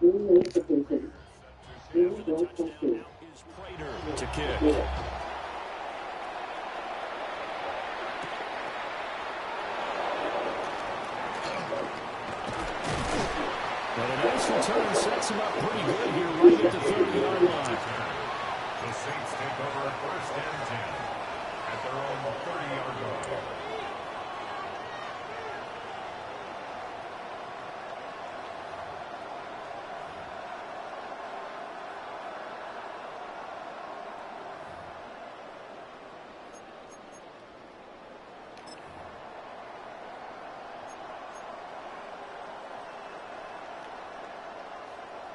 To kick. But a nice return sets him up pretty good here right at the 30-yard line. The Saints take over at 1st and 10 at their own 30-yard line.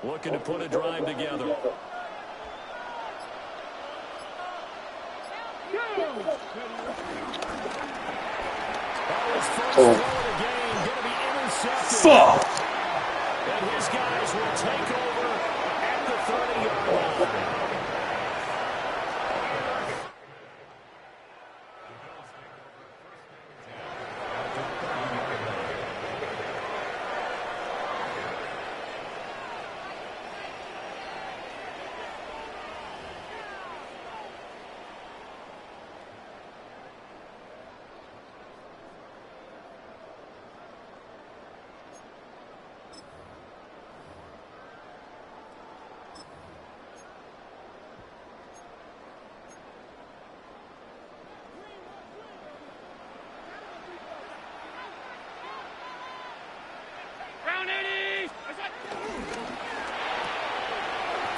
Looking to put a drive together. Fuck! And his guys will take over at the 30-yard line.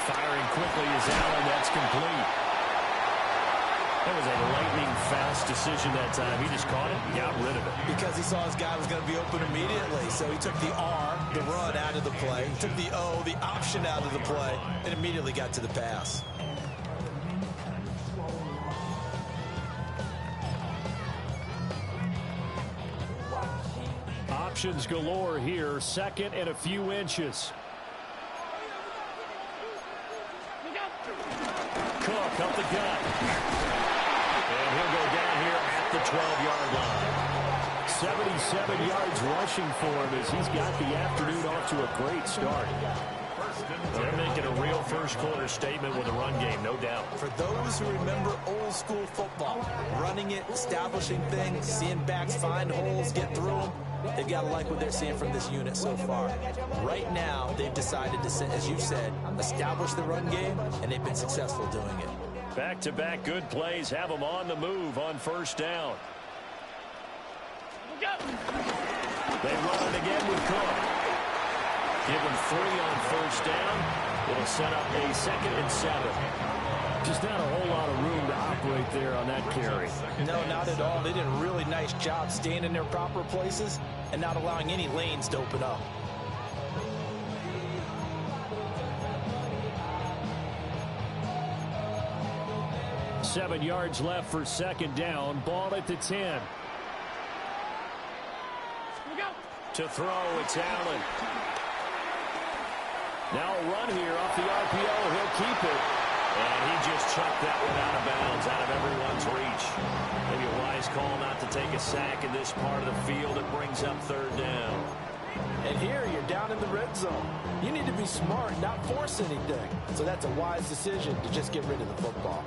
Firing quickly is Allen. That's complete. That was a lightning-fast decision that time. He just caught it and got rid of it. Because he saw his guy was going to be open immediately. So he took the R, the run, out of the play. He took the O, the option, out of the play, and immediately got to the pass. Options galore here. Second and a few inches. Cook up the gut. And he'll go down here at the 12-yard line. 77 yards rushing for him as he's got the afternoon off to a great start. They're making a real first-quarter statement with a run game, no doubt. For those who remember old-school football, running it, establishing things, seeing backs find holes, get through them, they've got to like what they're seeing from this unit so far. Right now, they've decided to, as you said, establish the run game, and they've been successful doing it. Back-to-back good plays have them on the move on first down. They run it again with Cook. Give them 3 on first down. It'll set up a 2nd and 7. Just not a whole lot of room to operate there on that carry. No, not at all. They did a really nice job staying in their proper places and not allowing any lanes to open up. Seven yards left for second down. Ball at the 10. To throw, it's Allen. Now a run here off the RPO. He'll keep it. And he just chucked that one out of bounds, out of everyone's reach. Maybe a wise call not to take a sack in this part of the field. It brings up third down. And here you're down in the red zone. You need to be smart, not force anything. So that's a wise decision to just get rid of the football.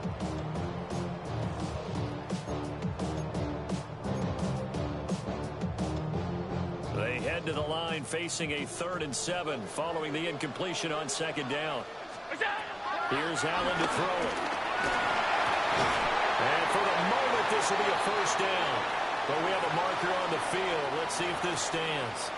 They head to the line facing a 3rd and 7 following the incompletion on second down. Here's Allen to throw it. And for the moment, this will be a first down. But we have a marker on the field. Let's see if this stands.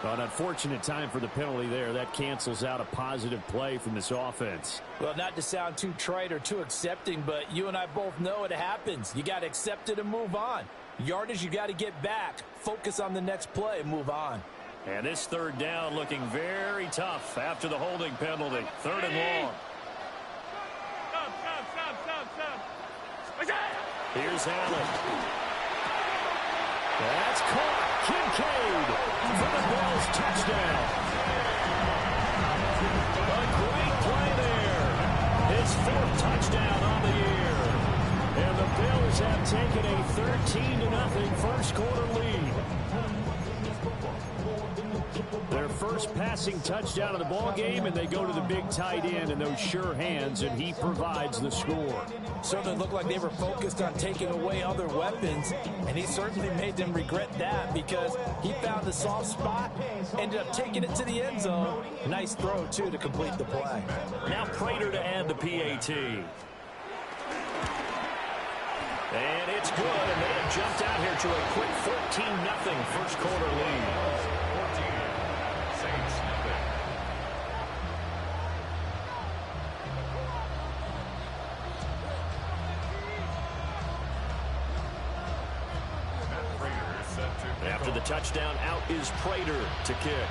Well, an unfortunate time for the penalty there. That cancels out a positive play from this offense. Well, not to sound too trite or too accepting, but you and I both know it happens. You got to accept it and move on. Yardage, you got to get back. Focus on the next play and move on. And this third down looking very tough after the holding penalty. 3rd and long. Here's Allen. That's caught. Kincaid for the Bills touchdown. A great play there. His 4th touchdown on the year. And the Bills have taken a 13-0 first quarter lead. Their first first passing touchdown of the ball game, and they go to the big tight end in those sure hands, and he provides the score. Certainly looked like they were focused on taking away other weapons, and he certainly made them regret that because he found the soft spot, ended up taking it to the end zone. Nice throw, too, to complete the play. Now Prater to add the PAT. And it's good, and they have jumped out here to a quick 14-0 first quarter lead. 14, Saints nothing. Matt Prater is set to kick After the off. touchdown, out is Prater to kick.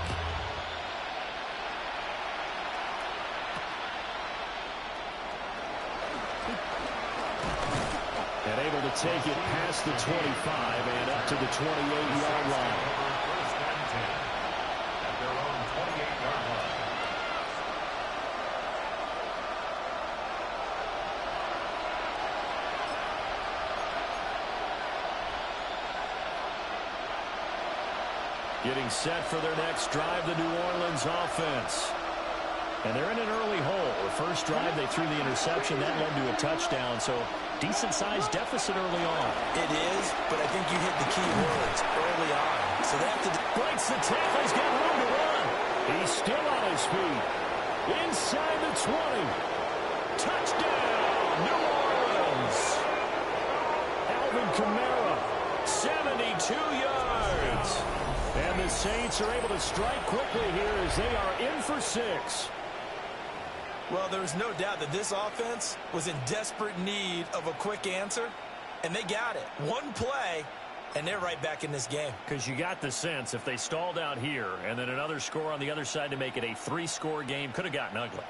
And able to take it past the 25 and up to the 28-yard line. First and 10 at their own 28-yard line. Getting set for their next drive, the New Orleans offense. And they're in an early hole. The first drive, they threw the interception. That led to a touchdown, so decent-sized deficit early on. It is, but I think you hit the key words early on. So they have to... Breaks the tackle. He's got room to run. He's still on his feet. Inside the 20. Touchdown, New Orleans. Alvin Kamara, 72 yards. And the Saints are able to strike quickly here as they are in for 6. Well, there's no doubt that this offense was in desperate need of a quick answer, and they got it. One play, and they're right back in this game. Because you got the sense if they stalled out here and then another score on the other side to make it a 3-score game, could have gotten ugly.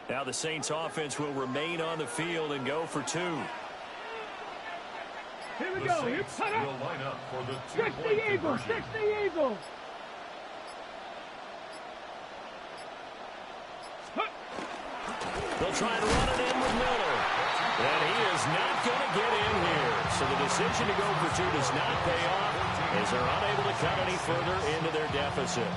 Now the Saints offense will remain on the field and go for 2. Here we The go. Saints Here, will line up for the Fix two-point the Eagles. conversion. Fix the Eagles. They'll try and run it in with Miller. And he is not going to get in here. So the decision to go for 2 does not pay off as they're unable to cut any further into their deficit.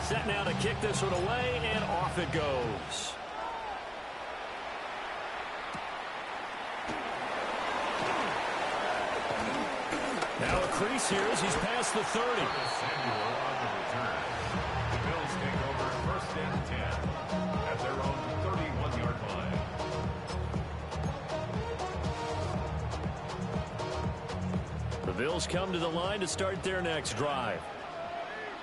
Set now to kick this one away, and off it goes. Now a crease here as he's past the 30. Samuel on the return. The Bills take over first and 10 at their own 31-yard line. The Bills come to the line to start their next drive.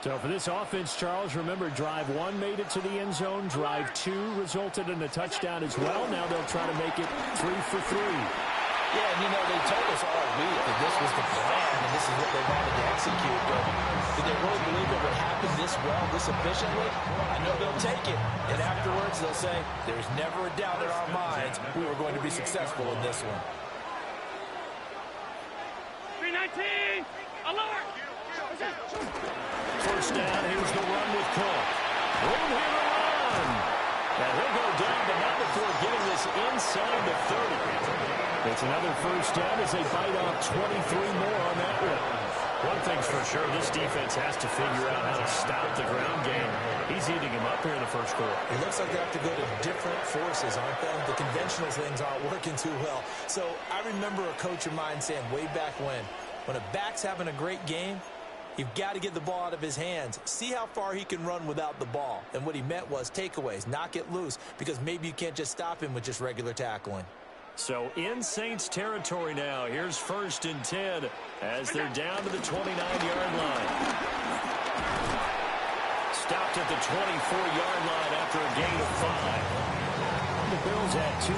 So for this offense, Charles, remember, drive 1 made it to the end zone. Drive 2 resulted in a touchdown as well. Now they'll try to make it 3 for 3. Yeah, and you know, they told us all week that this was the plan and this is what they wanted to execute. But did they really believe it would happen this well, this efficiently? I know they'll take it. And afterwards, they'll say, there's never a doubt in our minds we were going to be successful in this one. 319. Alert. First down, here's the run with Cook. Room here to run. Now he'll go down, but not before getting this inside the 30. It's another first down as they bite off 23 more on that one. One thing's for sure, this defense has to figure out how to stop the ground game. He's eating him up here in the first quarter. It looks like they have to go to different forces, aren't they? The conventional things aren't working too well. So I remember a coach of mine saying way back when a back's having a great game, you've got to get the ball out of his hands. See how far he can run without the ball. And what he meant was takeaways, knock it loose, because maybe you can't just stop him with just regular tackling. So in Saints territory now, here's first and 10 as they're down to the 29-yard line. Stopped at the 24-yard line after a gain of 5. The Bills at 2-1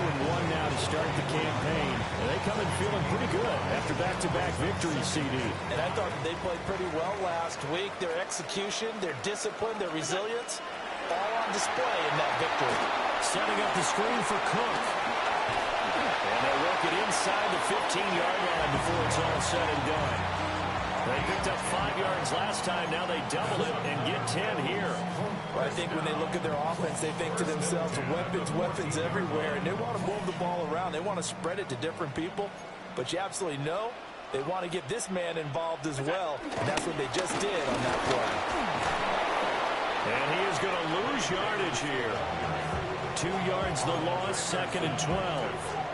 now to start the campaign. And they come in feeling pretty good after back-to-back victories, CD. And I thought they played pretty well last week. Their execution, their discipline, their resilience, all on display in that victory. Setting up the screen for Cook. And 15-yard line before it's all said and done. They picked up 5 yards last time. Now they double it and get 10 here. Well, I think when they look at their offense, they think to themselves, weapons everywhere, and they want to move the ball around. They want to spread it to different people, but you absolutely know they want to get this man involved as well, and that's what they just did on that play. And he is going to lose yardage here. 2 yards the loss, 2nd and 12.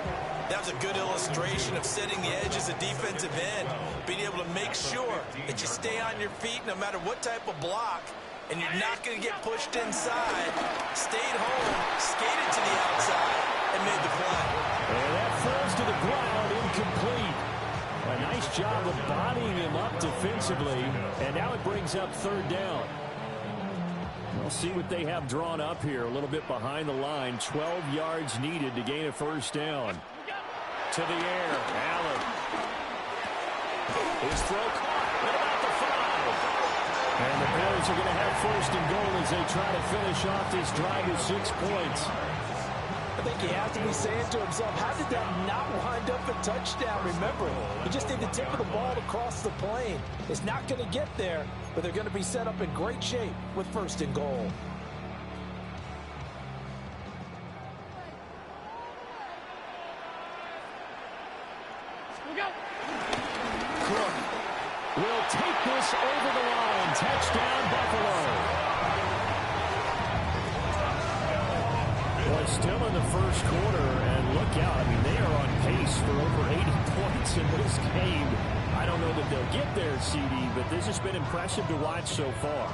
That was a good illustration of setting the edge as a defensive end, being able to make sure that you stay on your feet no matter what type of block, and you're not going to get pushed inside. Stayed home, skated to the outside, and made the play. And that falls to the ground, incomplete. A nice job of bodying him up defensively, and now it brings up 3rd down. We'll see what they have drawn up here, a little bit behind the line. 12 yards needed to gain a 1st down. To the air, Allen. His throw caught at about the 5. And the Bears are going to have 1st and goal as they try to finish off this drive with 6 points. I think he has to be saying to himself, how did that not wind up a touchdown? Remember, you just need the tip of the ball to cross the plane. It's not going to get there, but they're going to be set up in great shape with 1st and goal. Cook will take this over the line. Touchdown, Buffalo. Well, still in the 1st quarter, and look out. I mean, they are on pace for over 80 points in this game. I don't know that they'll get there, CD, but this has been impressive to watch so far.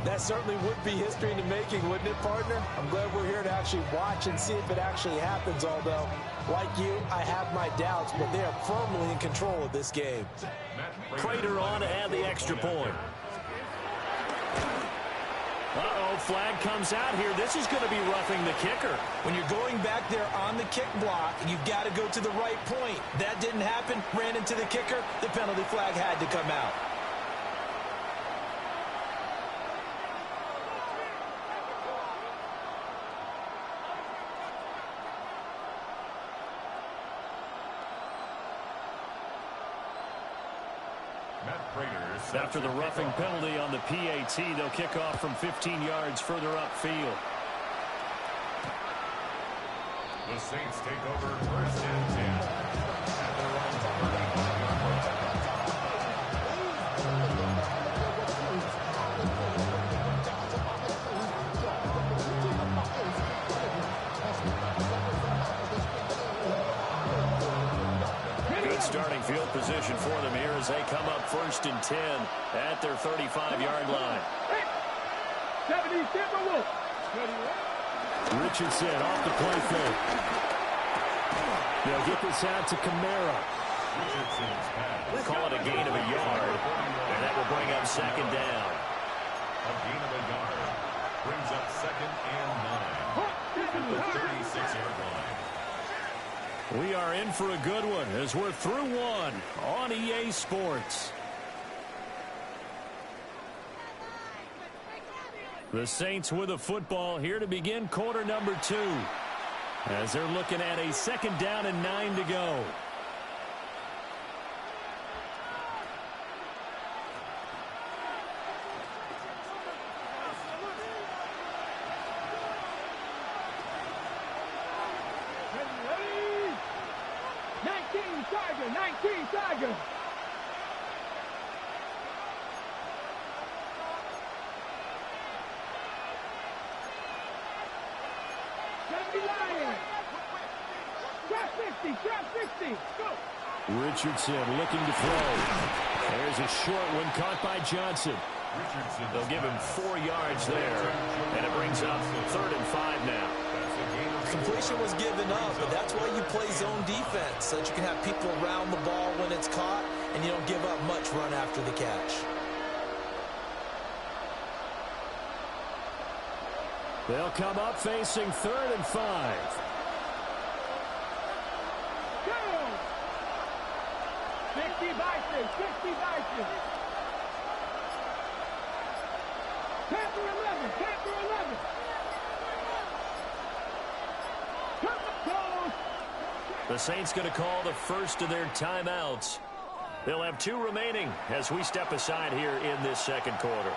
That certainly would be history in the making, wouldn't it, partner? I'm glad we're here to actually watch and see if it actually happens, although, like you, I have my doubts, but they are firmly in control of this game. Prater on to add the extra point. Uh-oh, flag comes out here. This is going to be roughing the kicker. When you're going back there on the kick block, you've got to go to the right point. That didn't happen, ran into the kicker. The penalty flag had to come out. After the roughing penalty on the PAT, they'll kick off from 15 yards further upfield. The Saints take over 1st and 10 at their own 30. Good starting field position for them here as they come up 1st and 10 at their 35-yard line. 70, Timberwolves. Richardson off the play fake. They'll get this out to Kamara. We'll call it a gain of a yard, and that will bring up 2nd down. A gain of a yard brings up 2nd and 9 at the 36-yard line. We are in for a good one as we're through one on EA Sports. The Saints with a football here to begin quarter number 2 as they're looking at a 2nd down and 9 to go. Ready? 19 Tiger. Trap 60. Go. Richardson looking to throw. There's a short one caught by Johnson. They'll give him 4 yards there, and it brings up 3rd and 5 now. Completion was given up, but that's why you play zone defense, so that you can have people around the ball when it's caught, and you don't give up much run after the catch. They'll come up facing 3rd and 5. 60 Bison. Panther 11. The Saints going to call the first of their timeouts. They'll have 2 remaining as we step aside here in this second quarter.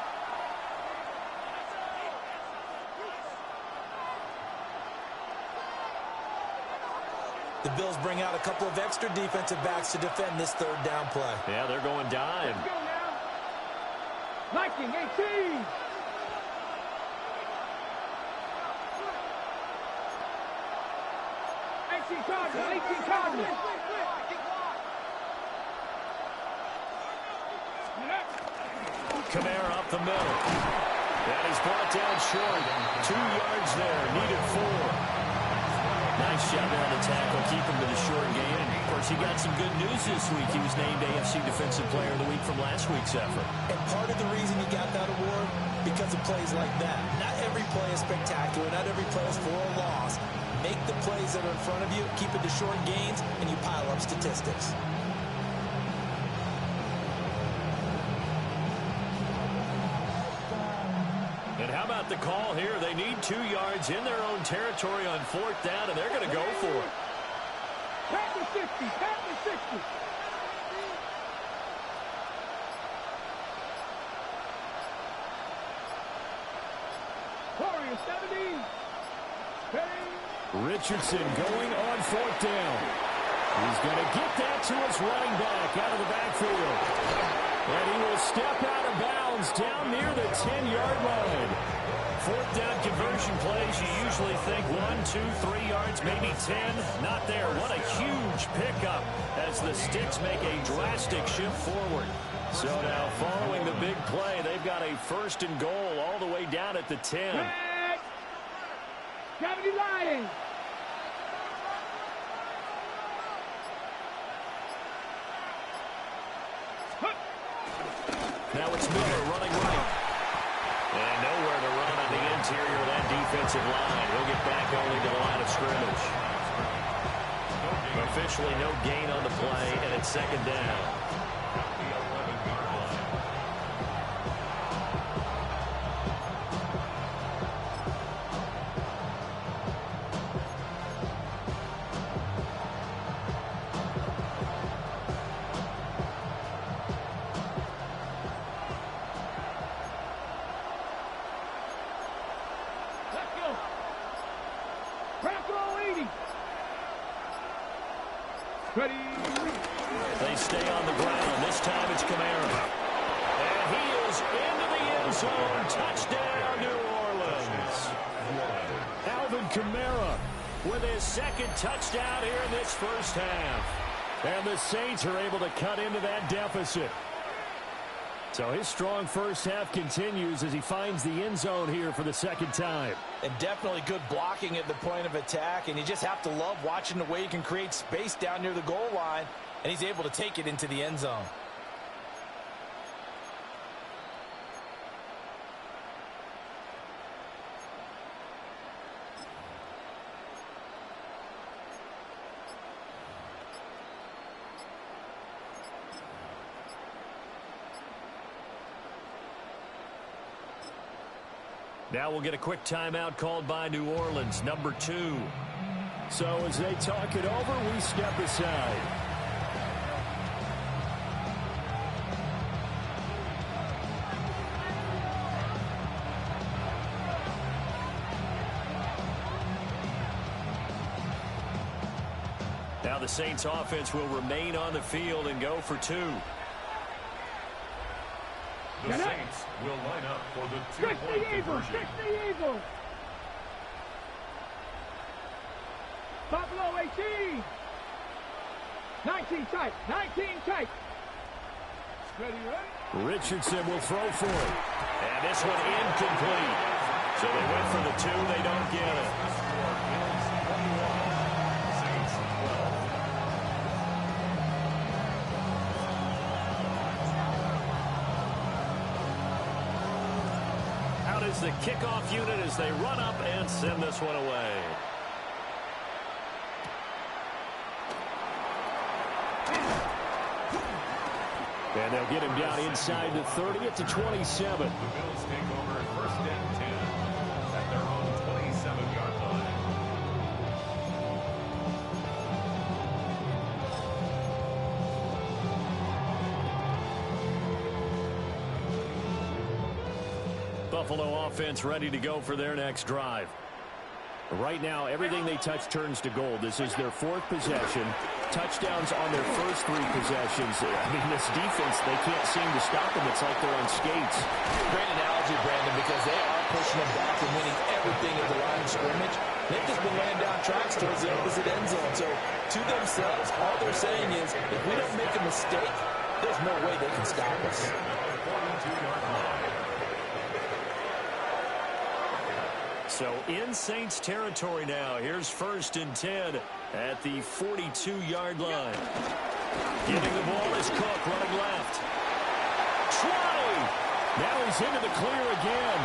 The Bills bring out a couple of extra defensive backs to defend this third down play. Yeah, they're going dime. Let's go now. Viking 18. Cardinals, 18 Cardinals. Kamara up the middle. And he's brought down short. 2 yards there, needed 4. Nice job there on the tackle, keep him to the short game. And, of course, he got some good news this week. He was named AFC Defensive Player of the Week from last week's effort. And part of the reason he got that award, because of plays like that. Not every play is spectacular. Not every play is for a loss. Make the plays that are in front of you, keep it to short gains, and you pile up statistics. And how about the call here? They need 2 yards in their own territory on 4th down, and they're going to go for it. Tap the 60, tap the 60. Warriors 70. Richardson going on 4th down. He's going to get that to his running back out of the backfield. And he will step out of bounds down near the 10-yard line. 4th down conversion plays, you usually think 1, 2, 3 yards, maybe 10. Not there. What a huge pickup as the Sticks make a drastic shift forward. So now following the big play, they've got a 1st and goal all the way down at the 10. Gravity Lions. Now it's Miller running right. And nowhere to run on the interior of that defensive line. He'll get back only to the line of scrimmage. Officially no gain on the play, and it's 2nd down. Ready. They stay on the ground. This time it's Kamara. And he is into the end zone. Touchdown, New Orleans. Alvin Kamara With his 2nd touchdown here in this first half. And the Saints are able to cut into that deficit. So his strong first half continues as he finds the end zone here for the 2nd time. And definitely good blocking at the point of attack. And you just have to love watching the way he can create space down near the goal line. And he's able to take it into the end zone. Now we'll get a quick timeout called by New Orleans, number 2. So as they talk it over, we step aside. Now the Saints offense will remain on the field and go for 2. The Saints will line up for the 2-point conversion. Fix the Eagles. Buffalo 18. 19 tight. 19 tight. Ready, ready. Richardson will throw for it. And this one incomplete. So they went for the 2. They don't get it. Is the kickoff unit as they run up and send this one away. And they'll get him down inside the 30 at the 27. The Bills take over 1st and 10 at their own 27-yard line. Buffalo offense ready to go for their next drive. Right now, everything they touch turns to gold. This is their 4th possession. Touchdowns on their first 3 possessions. I mean, this defense, they can't seem to stop them. It's like they're on skates. Great analogy, Brandon, because they are pushing them back and winning everything at the line of scrimmage. They've just been laying down tracks towards the opposite end zone. So, to themselves, all they're saying is, if we don't make a mistake, there's no way they can stop us. So in Saints territory now. Here's 1st and 10 at the 42-yard line. Giving the ball is Cook running left. 20. Now he's into the clear again.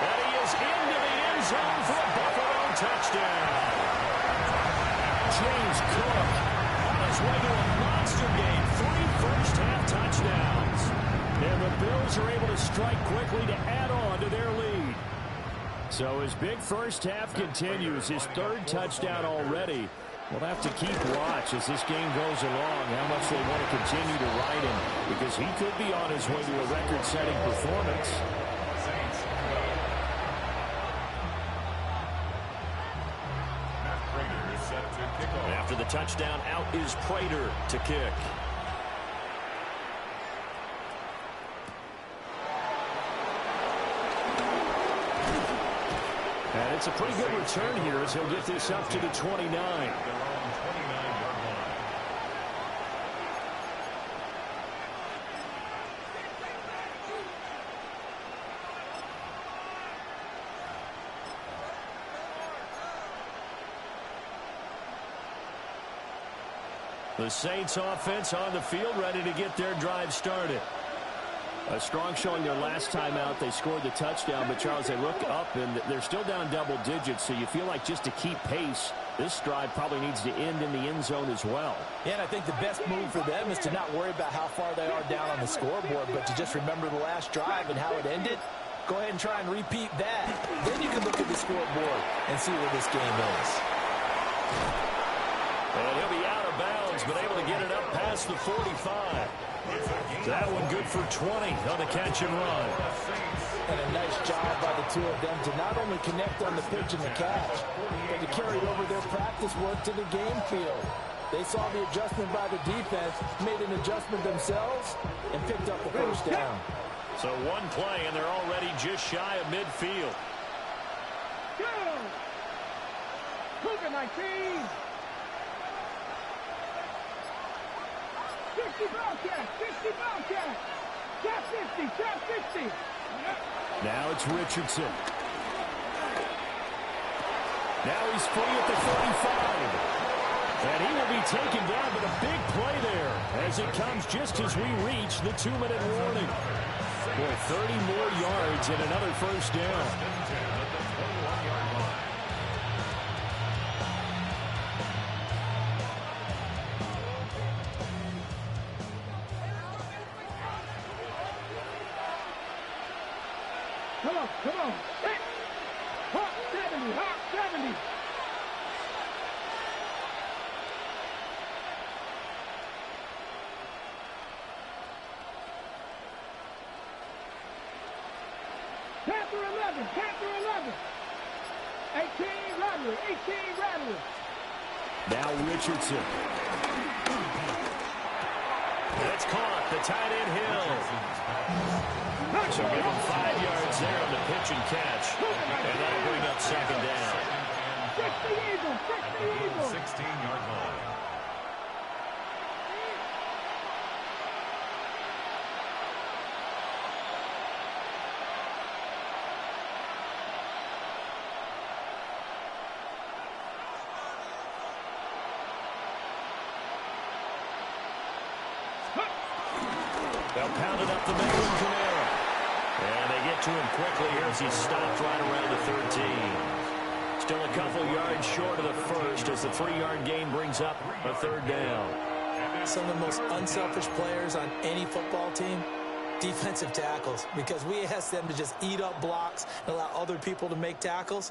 And he is into the end zone for a Buffalo touchdown. James Cook on his way to a monster game. 3 first-half touchdowns. And the Bills are able to strike quickly to add on to their lead. So his big first half continues. His 3rd touchdown already. We'll have to keep watch as this game goes along, how much they want to continue to ride him, because he could be on his way to a record-setting performance. After the touchdown, out is Prater to kick. And it's a pretty good return here as he'll get this up to the 29. The Saints offense on the field ready to get their drive started. A strong showing their last time out. They scored the touchdown, but Charles, they look up and they're still down double digits, so you feel like just to keep pace, this drive probably needs to end in the end zone as well. Yeah, and I think the best move for them is to not worry about how far they are down on the scoreboard, but to just remember the last drive and how it ended. Go ahead and try and repeat that. Then you can look at the scoreboard and see where this game is. And he'll be out of bounds, but able to get it up past the 45. That one good for 20 on the catch and run. And a nice job by the 2 of them to not only connect on the pitch and the catch, but to carry over their practice work to the game field. They saw the adjustment by the defense, made an adjustment themselves, and picked up the first down. So one play, and they're already just shy of midfield. Go! Cougar 19! 60 Bobcat! 60 Bobcat! Top 50! Top 50! Now it's Richardson. Now he's free at the 45. And he will be taken down, but a big play there as it comes just as we reach the 2-minute warning. Boy, 30 more yards and another first down. Come on, come on. Hey. Hawk 70, Hawk 70. Panther 11, Panther 11. 18 Rattler, 18 Rattler. Now Richardson. That's caught. The tight end Hill. So give him 5 yards there on the pitch and catch. And that'll bring up second down. 60 Eagles, 60 Eagles. 16-yard line. They'll pound it up the middle and Camara. And they get to him quickly here as he stopped right around the 13. Still a couple yards short of the first as the 3-yard gain brings up a third down. Some of the most unselfish players on any football team, defensive tackles, because we ask them to just eat up blocks and allow other people to make tackles.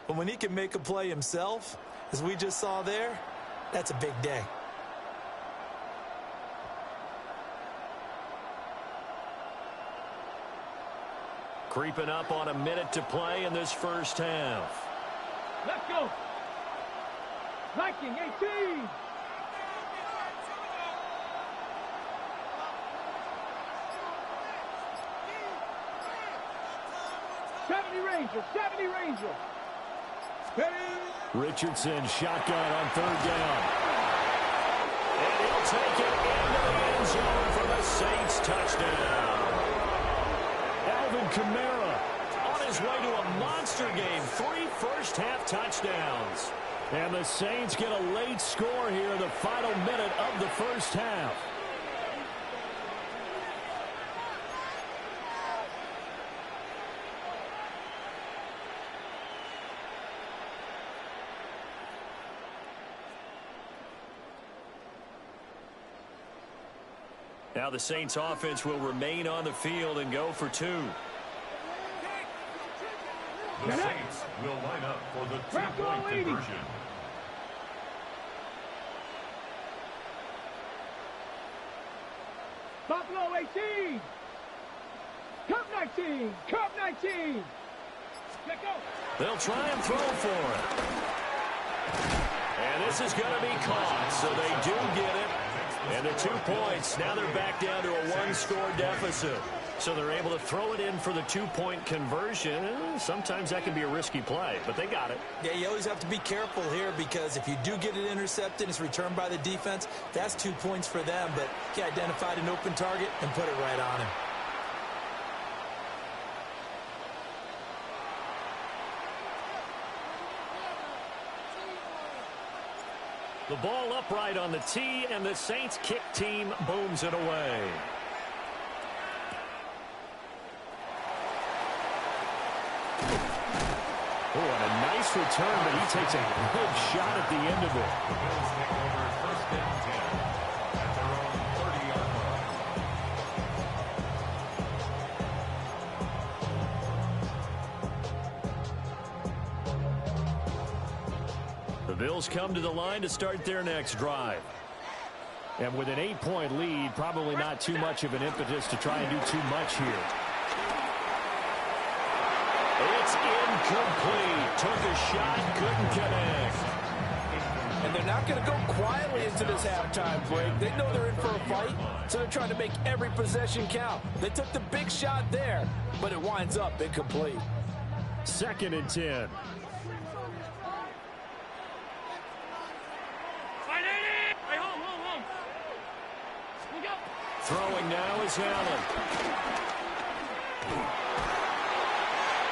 But when he can make a play himself, as we just saw there, that's a big day. Creeping up on a minute to play in this first half. Let's go. Viking 18. Ranger, 70 Ranger. Richardson shotgun on third down. And he'll take it into the end zone for the Saints touchdown. Alvin Kamara on his way to a monster game. 3 first-half touchdowns. And the Saints get a late score here in the final minute of the first half. Now the Saints offense will remain on the field and go for 2. The Saints will line up for the 2-point conversion. Buffalo 18. Cup 19. Cup 19. Let go. They'll try and throw for it. And this is going to be caught, so they do get it. And the 2 points, now they're back down to a 1-score deficit. So they're able to throw it in for the 2-point conversion. Sometimes that can be a risky play, but they got it. Yeah, you always have to be careful here because if you do get it intercepted, it's returned by the defense. That's 2 points for them, but he identified an open target and put it right on him. The ball upright on the tee, and the Saints kick team booms it away. Oh, and a nice return, but he takes a big shot at the end of it. The Bills take over first and 10 at their own 30-yard line. The Bills come to the line to start their next drive. And with an 8-point lead, probably not too much of an impetus to try and do too much here. It's incomplete. Took a shot, couldn't connect. And they're not going to go quietly into this halftime break. They know they're in for a fight, so they're trying to make every possession count. They took the big shot there, but it winds up incomplete. 2nd and 10. Throwing now is Allen.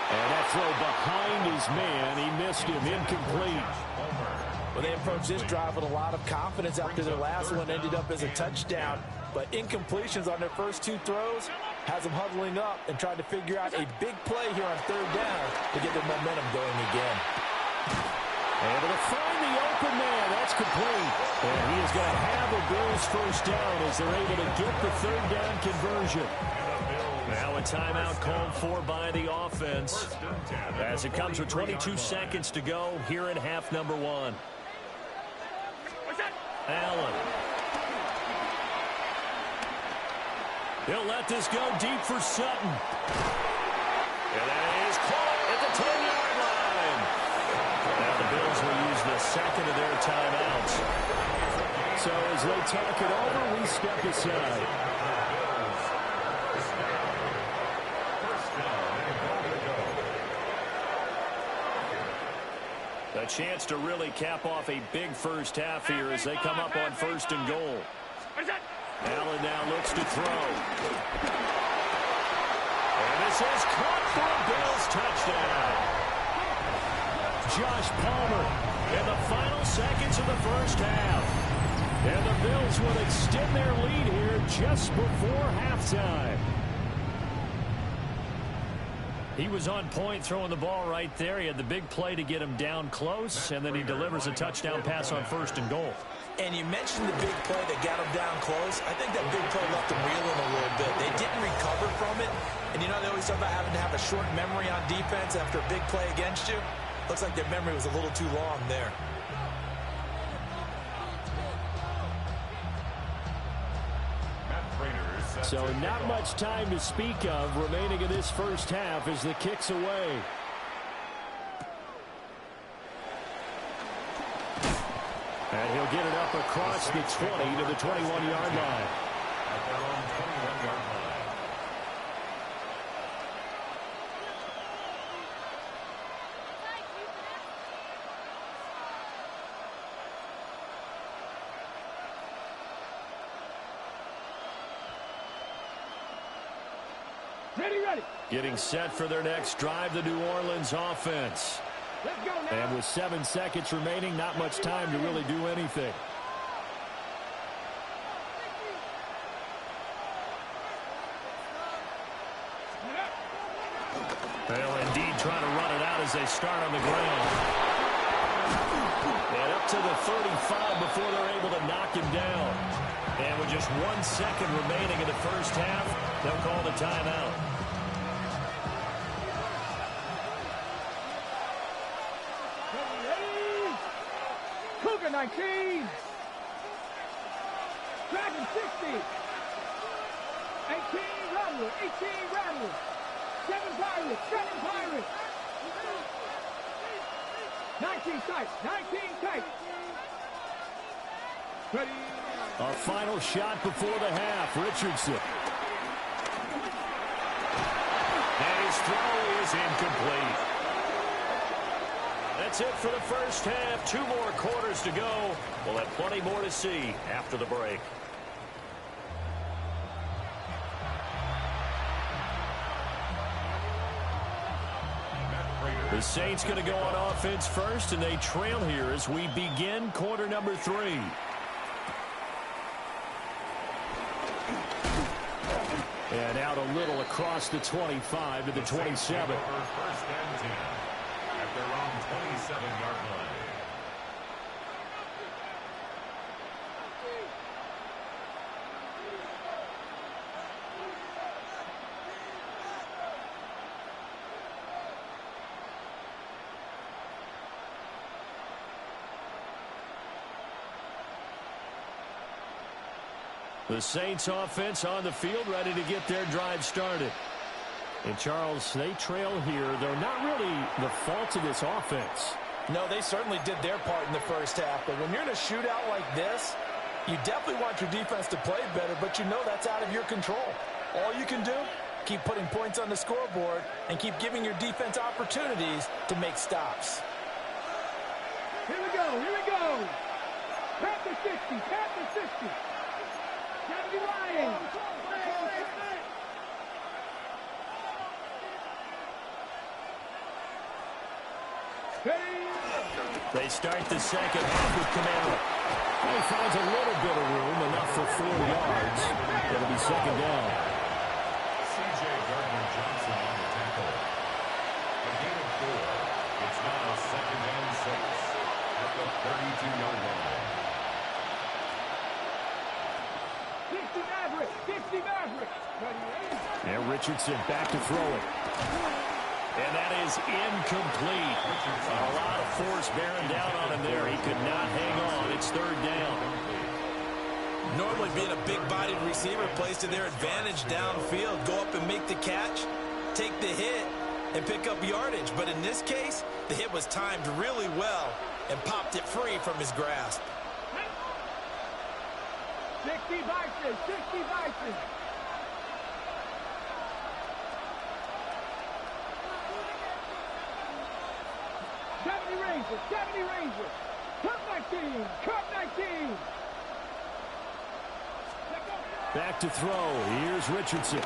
And that throw behind his man. He missed him. Incomplete. Well, they approached this drive with a lot of confidence after their last one ended up as a touchdown. But incompletions on their first 2 throws has them huddling up and trying to figure out a big play here on 3rd down to get their momentum going again. Able to find the open man. That's complete. And he is going to have a Bills first down as they're able to get the 3rd down conversion. Now a timeout called for by the offense as it comes with 22 seconds to go here in half number 1. Allen. He'll let this go deep for Sutton. And that is caught at the 10-yard line. Now the Bills will use the 2nd of their timeouts. So as they talk it over, we step aside. A chance to really cap off a big first half here as they come up on 1st and goal. Allen now looks to throw. And this is caught for a Bills touchdown. Josh Palmer in the final seconds of the first half. And the Bills will extend their lead here just before halftime. He was on point throwing the ball right there. He had the big play to get him down close, and then he delivers a touchdown pass on 1st and goal. And you mentioned the big play that got him down close. I think that big play left him reeling a little bit. They didn't recover from it. And you know, they always talk about having to have a short memory on defense after a big play against you. Looks like their memory was a little too long there. So not much time to speak of remaining in this first half as the kick's away. And he'll get it up across the 20 to the 21-yard line. At their own 21-yard line. Ready. Getting set for their next drive, the New Orleans offense. Let's go now. And with 7 seconds remaining, not much time to really do anything. They'll indeed try to run it out as they start on the ground. And up to the 35 before they're able to knock him down. And with just 1 second remaining in the first half, they'll call the timeout. Cougar 19. Dragon 60. 18 Rattler. 18 Rattler. 7 Pirates. 19 tight. 19 tight. Ready. A final shot before the half. Richardson. And his throw is incomplete. That's it for the first half. 2 more quarters to go. We'll have plenty more to see after the break. The Saints going to go on offense first, and they trail here as we begin quarter number 3. And out a little across the 25 to the 27. First and 10 at their own 27-yard line. The Saints offense on the field, ready to get their drive started. And Charles, they trail here. They're not really the fault of this offense. No, they certainly did their part in the first half. But when you're in a shootout like this, you definitely want your defense to play better, but you know that's out of your control. All you can do, keep putting points on the scoreboard and keep giving your defense opportunities to make stops. Here we go. Panther 60. 70 Lions. They start the second half with Kamara. He finds a little bit of room, enough for 4 yards. It'll be second down. C.J. Gardner-Johnson on the tackle. A gain of 4. It's now second and 6 at the 32-yard line. 60 Maverick. And Richardson back to throw it. And that is incomplete. A lot of force bearing down on him there. He could not hang on. It's third down. Normally being a big-bodied receiver plays to their advantage downfield. Go up and make the catch, take the hit, and pick up yardage. But in this case, the hit was timed really well and popped it free from his grasp. 60 Bison. 70 Rangers. Cup 19. Back to throw. Here's Richardson. He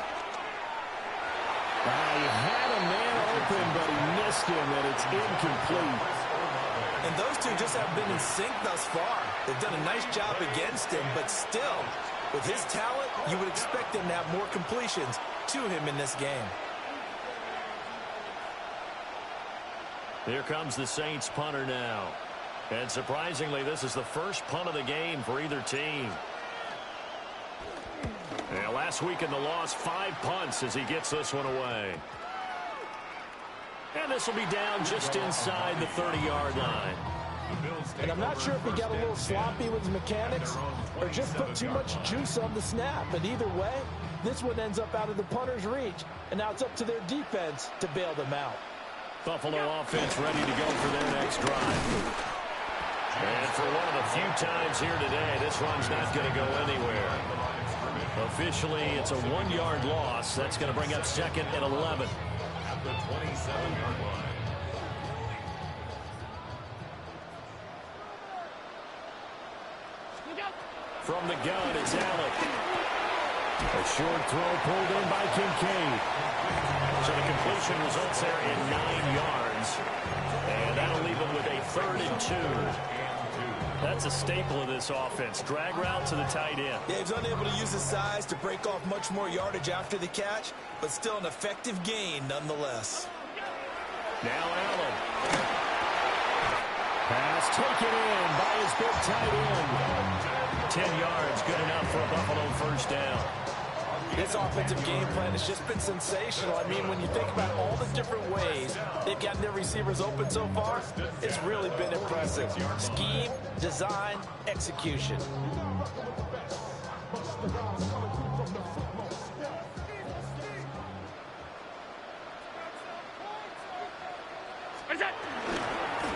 had a man open, but he missed him, and it's incomplete. And those two just haven't been in sync thus far. They've done a nice job against him, but still, with his talent, you would expect him to have more completions to him in this game. Here comes the Saints punter now. And surprisingly, this is the first punt of the game for either team. And last week in the loss, 5 punts as he gets this one away. And this will be down just inside the 30-yard line. And I'm not sure if he got a little sloppy with his mechanics or just put too much juice on the snap. But either way, This one ends up out of the punter's reach, and now it's up to their defense to bail them out. Buffalo offense ready to go for their next drive. And for one of the few times here today, this run's not going to go anywhere. Officially, it's a 1-yard loss. That's going to bring up 2nd and 11. At the 27-yard line. From the gun, it's Allen. A short throw pulled in by Kincaid. So the completion results there in 9 yards. And that'll leave them with a 3rd and 2. That's a staple of this offense. Drag route to the tight end. Yeah, he's unable to use his size to break off much more yardage after the catch, but still an effective gain nonetheless. Now Allen. Pass taken in by his big tight end. 10 yards, good enough for a Buffalo first down. This offensive game plan has just been sensational. I mean, when you think about all the different ways they've gotten their receivers open so far, it's really been impressive. Scheme, design, execution.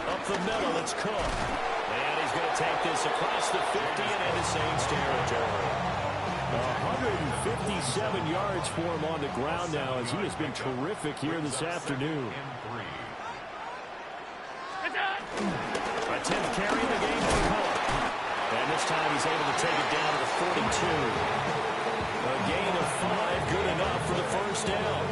Up the middle, it's Cook. And he's going to take this across the 50 and into Saints territory. 157 yards for him on the ground now as he has been terrific here this afternoon. A 10th carry in the game for Cook. And this time he's able to take it down to the 42. A gain of 5, good enough for the first down.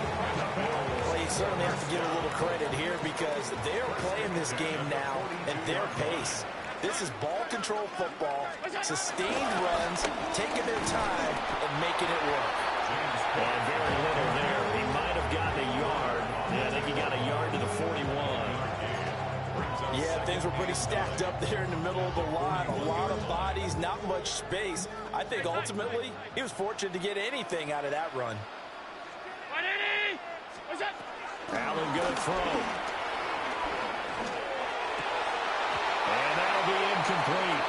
Well, you certainly have to give a little credit here because they're playing this game now at their pace. This is ball control football, sustained runs, taking their time, and making it work. And very little there. He might have gotten a yard. Yeah, I think he got a yard to the 41. Yeah, things were pretty stacked up there in the middle of the line. A lot of bodies, not much space. I think ultimately he was fortunate to get anything out of that run. Allen going to throw. And that'll be incomplete.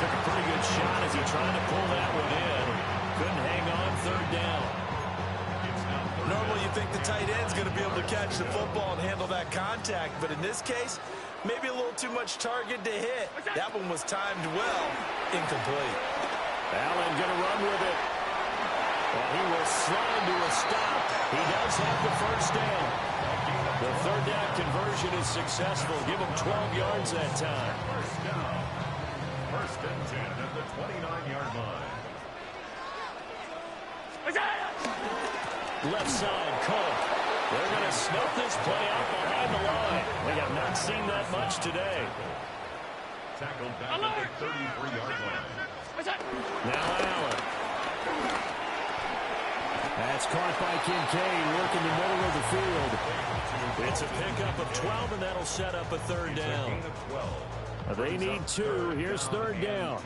Took a pretty good shot as he tried to pull that one in. Couldn't hang on, 3rd down. Normally you think the tight end's going to be able to catch the football and handle that contact, but in this case, maybe a little too much target to hit. That one was timed well. Incomplete. Allen going to run with it. Well, he will slide to a stop. He does have the first down. The 3rd down conversion is successful. Give him 12 yards that time. First down. 1st and 10 at the 29-yard line. Left side, Cook. They're going to snuff this play out behind the line. We have not seen that much today. Tackled back at the 33-yard line. Now Allen. That's caught by Kincaid, working the middle of the field. It's a pickup of 12, and that'll set up a 3rd down. They need 2. Here's 3rd down.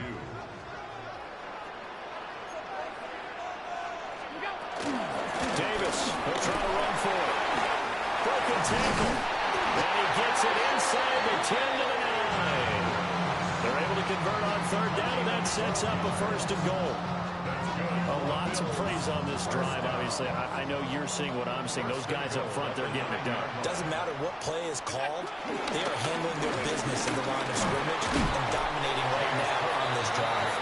Davis will try to run for it. Broken tackle. And he gets it inside the 10 to the 9. They're able to convert on 3rd down, and that sets up a 1st and goal. Lots of praise on this drive, obviously. I know you're seeing what I'm seeing. Those guys up front, they're getting it done. Doesn't matter what play is called. They are handling their business in the line of scrimmage and dominating right now on this drive.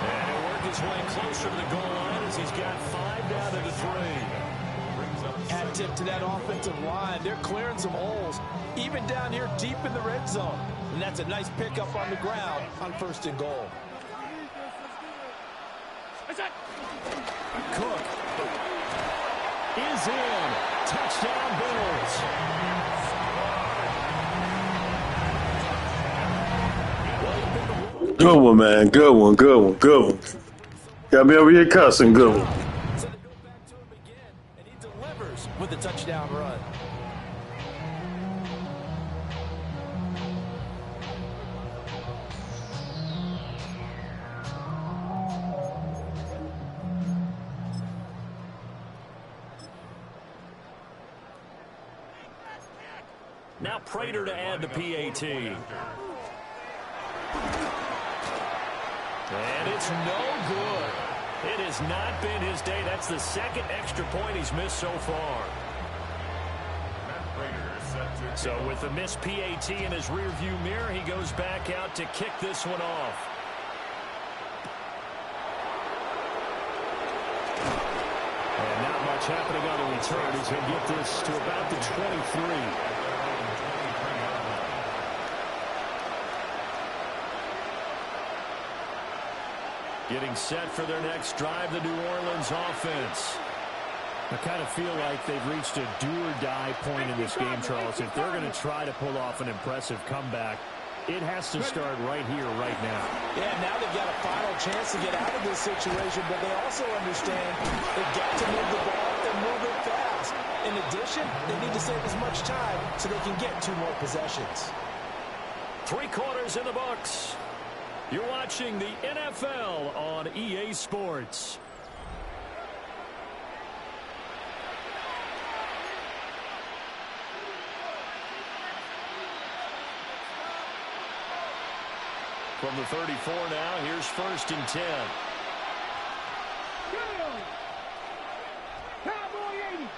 And he'll work his way closer to the goal line as he's got 5 down to the 3. Hat tip to that offensive line. They're clearing some holes, even down here deep in the red zone. And that's a nice pickup on the ground on 1st and goal. Cook is in. Touchdown, Bills. Good one, man. Good one, good one, good one. Got me over here cussing. Good one. So they go back to him again, and he delivers with a touchdown run. Now Prater to add the PAT. And it's no good. It has not been his day. That's the second extra point he's missed so far. So with the missed PAT in his rearview mirror, he goes back out to kick this one off. And not much happening on the return. He's going to get this to about the 23. Getting set for their next drive, the New Orleans offense. I kind of feel like they've reached a do-or-die point in this game, Charles. If they're going to try to pull off an impressive comeback, it has to start right here, right now. Yeah, now they've got a final chance to get out of this situation, but they also understand they've got to move the ball and move it fast. In addition, they need to save as much time so they can get 2 more possessions. 3 quarters in the books. You're watching the NFL on EA Sports. From the 34 now, here's 1st and 10. Cowboy 80.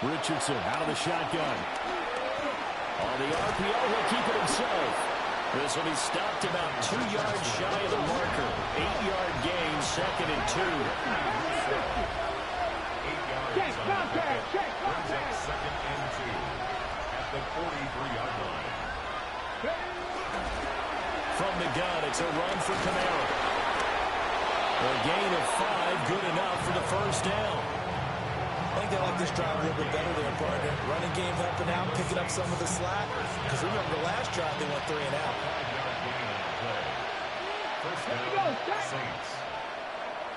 Richardson out of the shotgun. On the RPO, he'll keep it himself. This will be stopped about 2 yards shy of the marker. 8-yard gain, 2nd and 2. Check, contact, check, contact. 2nd and 2 at the 43-yard line. From the gun, it's a run for Camara. A gain of 5, good enough for the 1st down. I think they like this drive a little bit better there, partner. Running game helping out, picking up some of the slack. Because remember, the last drive they went 3 and out. 1st down, Saints.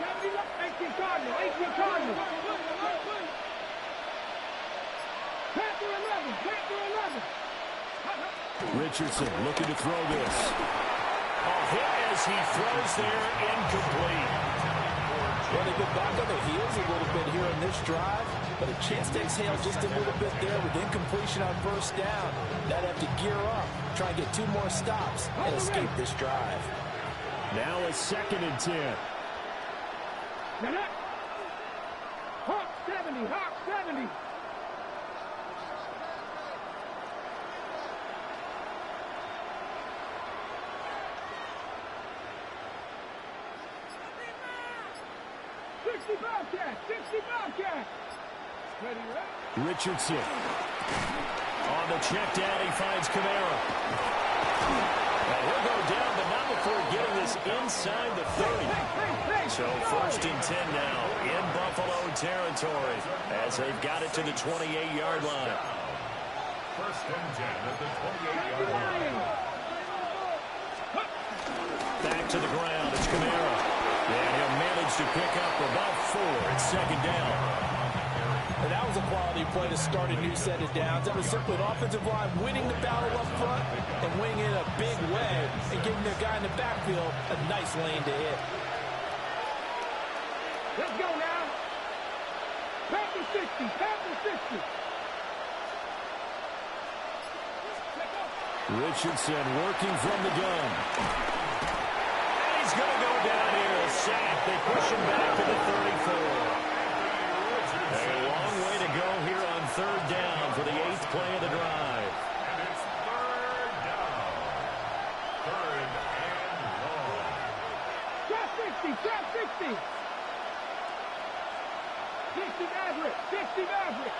18 Cardinal, 18 Cardinal. Panther 11, Panther 11. Richardson looking to throw this. A hit as he throws there, incomplete. Well, they've been back on their heels a little bit here on this drive, but a chance to exhale just a little bit there with incompletion on 1st down. Now they have to gear up, try and get 2 more stops, and escape this drive. Now a 2nd and 10. Hawk 70, Hawk 70. Bobcat, 60 Bobcat. Ready, right? Richardson. On the check down, he finds Camara. And he'll go down, but not before getting this inside the 30. So 1st and 10 now in Buffalo territory as they've got it to the 28-yard line. 1st and 10 at the 28-yard line. Back to the ground, it's Camara. And he'll manage to pick up about 4 at 2nd down. And that was a quality play to start a new set of downs. That was simply an offensive line winning the battle up front and winning it in a big way and giving their guy in the backfield a nice lane to hit. Let's go now. Panther 60, Panther 60. Richardson working from the gun. He's going to go down here, a sack. They push him back to the 34. A long way to go here on 3rd down for the 8th play of the drive. And it's 3rd down. 3rd and long. Trap 60, trap 60. 60 Maverick, 60 Maverick.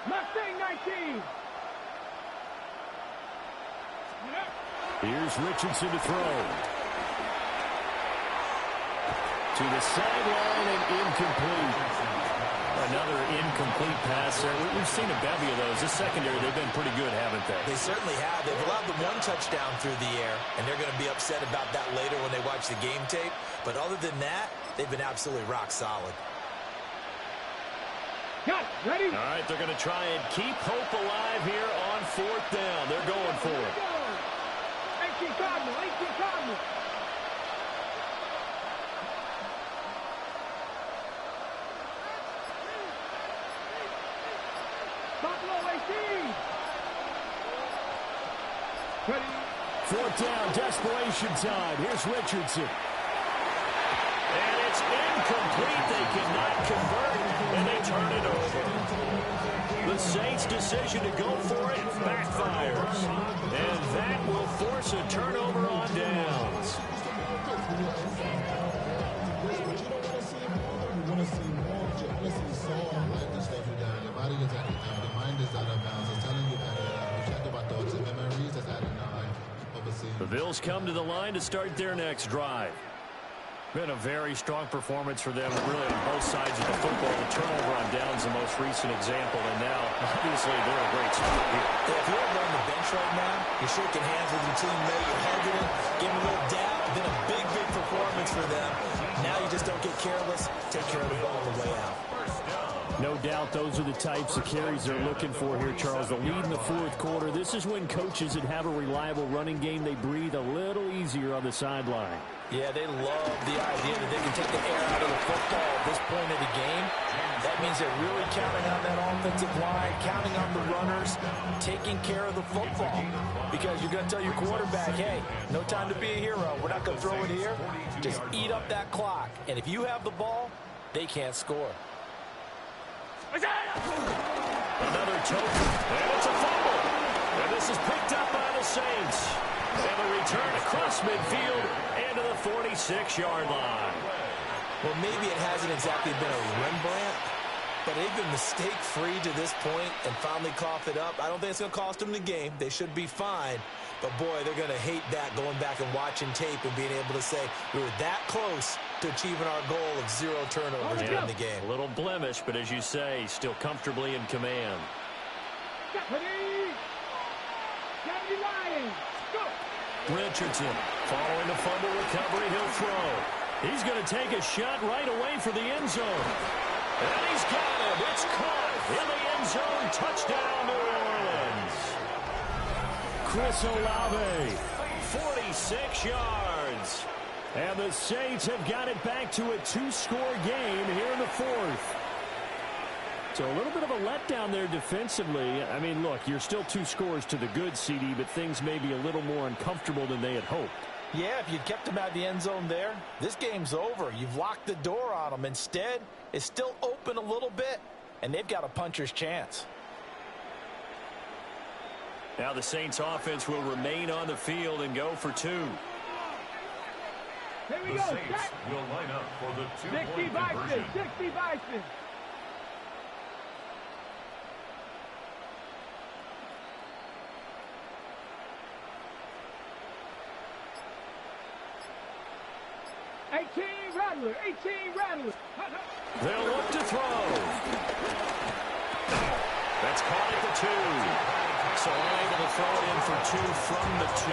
Mustang 19. Here's Richardson to throw. To the sideline and incomplete. Another incomplete pass there. We've seen a bevy of those. This secondary, they've been pretty good, haven't they? They certainly have. They've allowed them 1 touchdown through the air, and they're going to be upset about that later when they watch the game tape. But other than that, they've been absolutely rock solid. Got it. Ready? All right, they're going to try and keep hope alive here on 4th down. They're going for it. 18 18 Cardinal, 18 Cardinal. Buffalo 18. Ready. Fourth down, desperation time. Here's Richardson. And it's incomplete. They cannot convert, and they turn it over. The Saints' decision to go for it backfires. And that will force a turnover on downs. The Bills come to the line to start their next drive. Been a very strong performance for them, really, on both sides of the football. The turnover on downs, the most recent example, and now, obviously, they're a great spot here. Yeah, if you're on the bench right now, you're shaking hands with your teammate, you're hugging him, giving a little dab. Been a big, big performance for them. Now you just don't get careless. Take care of the ball on the way out. No doubt those are the types of carries they're looking for here, Charles. The lead in the fourth quarter. This is when coaches that have a reliable running game, they breathe a little easier on the sideline. Yeah, they love the idea that they can take the air out of the football at this point of the game. That means they're really counting on that offensive line, counting on the runners, taking care of the football. Because you're going to tell your quarterback, hey, no time to be a hero. We're not going to throw it here. Just eat up that clock. And if you have the ball, they can't score. Another token, and it's a fumble. And this is picked up by the Saints. And a return across midfield and to the 46-yard line. Well, maybe it hasn't exactly been a Rembrandt, but they've been mistake-free to this point and finally coughed it up. I don't think it's going to cost them the game. They should be fine. But, boy, they're going to hate that, going back and watching tape and being able to say we were that close to achieving our goal of 0 turnovers during the game. A little blemish, but as you say, still comfortably in command. Richardson, following the fumble recovery, he'll throw. He's going to take a shot right away for the end zone. And he's got it. It's caught in the end zone. Touchdown, New Orleans. Chris Olave, 46 yards. And the Saints have got it back to a 2-score game here in the fourth. So a little bit of a letdown there defensively. I mean, look, you're still 2 scores to the good, CD, but things may be a little more uncomfortable than they had hoped. Yeah, if you'd kept them out of the end zone there, this game's over. You've locked the door on them. Instead, it's still open a little bit, and they've got a puncher's chance. Now the Saints offense will remain on the field and go for 2. Here we The go. Saints will line up for the 2-point conversion. 60 Bison. Rattler, 18 Rattler. They'll look to throw. That's caught at the 2. So unable to throw it in for 2 from the 2.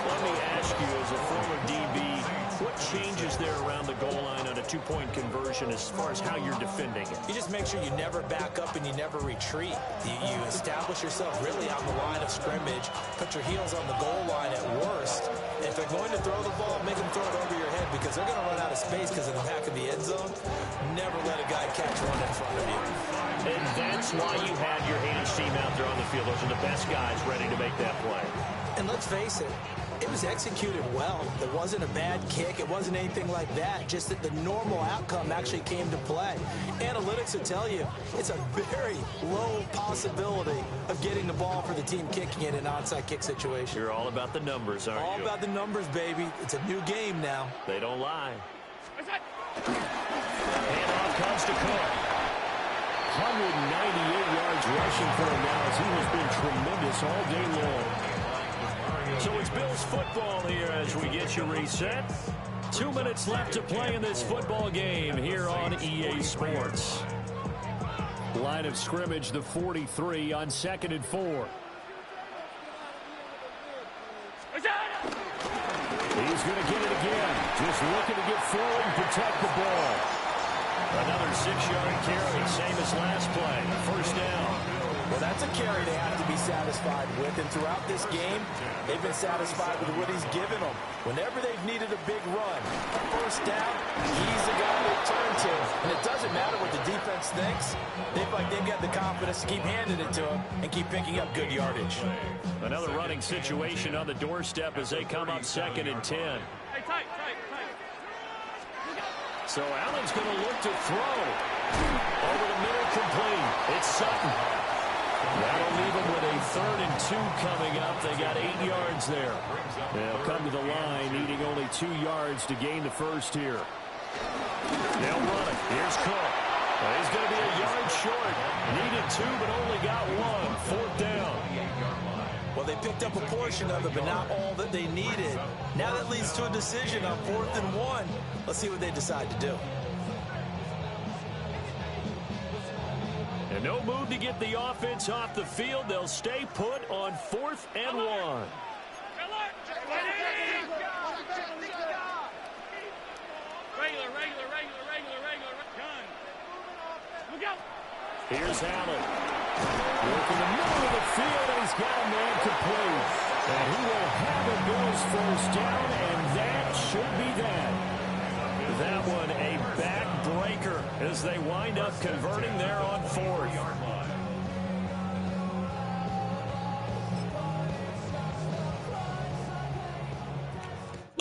Let me ask you, as a former DB, what changes there around the goal line on a 2-point conversion as far as how you're defending it? You just make sure you never back up and you never retreat. You establish yourself really on the line of scrimmage, put your heels on the goal line at worst. If they're going to throw the ball, make them throw it over your head because they're going to run out of space because of the back of the end zone. Never let a guy catch one in front of you. And that's why you had your Hayden's team out there on the field. Those are the best guys ready to make that play. And let's face it, it was executed well. It wasn't a bad kick. It wasn't anything like that. Just that the normal outcome actually came to play. Analytics will tell you it's a very low possibility of getting the ball for the team kicking it in an onside kick situation. You're all about the numbers, aren't you? All about the numbers, baby. It's a new game now. They don't lie. Handoff comes to Cook. 198 yards rushing for him now as he has been tremendous all day long. So it's Bills football here as we get you reset. 2 minutes left to play in this football game here on EA Sports. Line of scrimmage, the 43 on 2nd and 4. He's going to get it again. Just looking to get forward and protect the ball. Another 6-yard carry, same as last play. First down. Well, that's a carry they have to be satisfied with. And throughout this game, they've been satisfied with what he's given them. Whenever they've needed a big run, a first down, he's the guy they turn to. And it doesn't matter what the defense thinks. They feel like they've got the confidence to keep handing it to him and keep picking up good yardage. Another running situation on the doorstep as they come up 2nd and 10. Hey, tight. So Allen's going to look to throw. Over the middle, complete. It's Sutton. That'll leave them with a 3rd and 2 coming up. They got 8 yards there. They'll come to the line, needing only 2 yards to gain the first here. They'll run it. Here's Cook. He's going to be a yard short. Needed 2, but only got 1. 4th down. Well, they picked up a portion of it, but not all that they needed. Now that leads to a decision on 4th and 1. Let's see what they decide to do. And no move to get the offense off the field. They'll stay put on 4th and 1. Here's Allen. Working the middle of the field, and he's got a man complete. And he will have it goes first down, and that should be that. That one a backbreaker as they wind up converting there on 4th.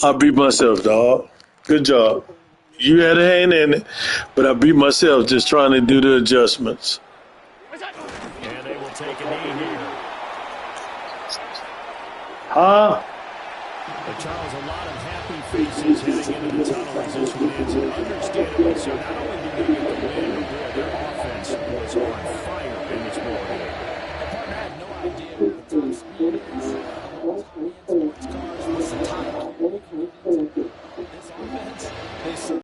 I beat myself, dog. Good job. You had a hand in it, but I beat myself just trying to do the adjustments. And they will take a knee here. Huh? But Charles, a lot of happy faces heading into the tunnel as this one ends. And understandably so, not only did they get the win, but boy, their offense was on fire in this ball game. I had no idea what the top speed is. Sports cars, what's the top? This offense